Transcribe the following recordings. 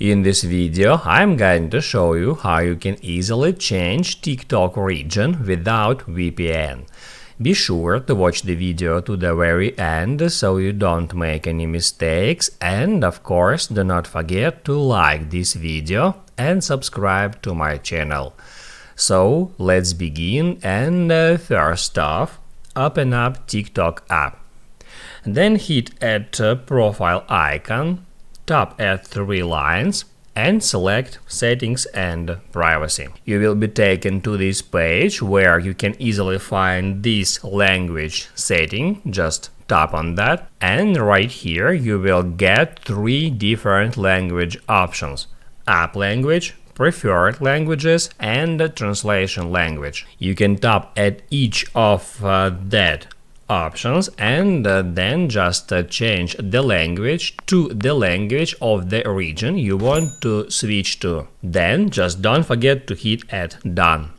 In this video, I'm going to show you how you can easily change TikTok region without VPN. Be sure to watch the video to the very end so you don't make any mistakes, and of course do not forget to like this video and subscribe to my channel. So let's begin, and first off, open up TikTok app. Then hit at profile icon, tap at three lines and select Settings and Privacy. You will be taken to this page where you can easily find this language setting. Just tap on that, and right here you will get three different language options: app language, preferred languages, and translation language. You can tap at each of that options and then just change the language to the language of the region you want to switch to. Then just don't forget to hit at Done.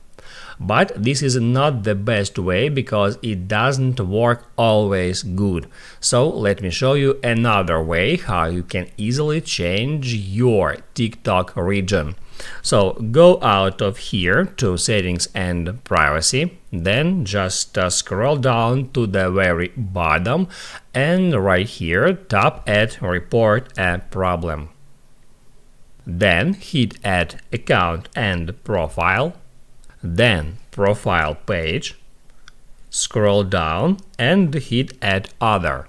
But this is not the best way because it doesn't work always good. So let me show you another way how you can easily change your TikTok region. So go out of here to Settings and Privacy, then just scroll down to the very bottom, and right here tap at Report a Problem. Then hit at Account and Profile, then Profile Page, scroll down and hit at Other.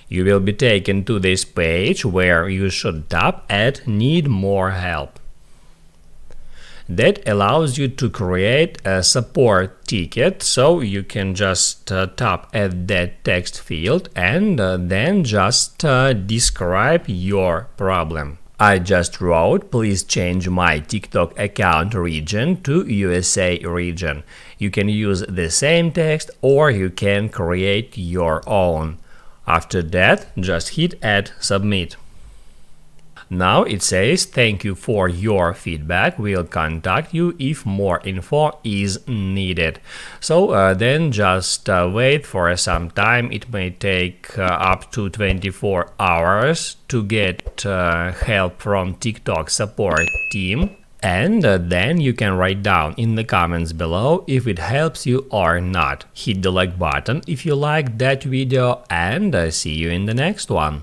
You will be taken to this page where you should tap at Need More Help. That allows you to create a support ticket, so you can just tap at that text field and then just describe your problem. I just wrote, please change my TikTok account region to USA region. You can use the same text or you can create your own. After that, just hit at Submit. Now it says, thank you for your feedback, we'll contact you if more info is needed. So then just wait for some time. It may take up to 24 hours to get help from TikTok support team. And then you can write down in the comments below if it helps you or not. Hit the like button if you liked that video, and see you in the next one.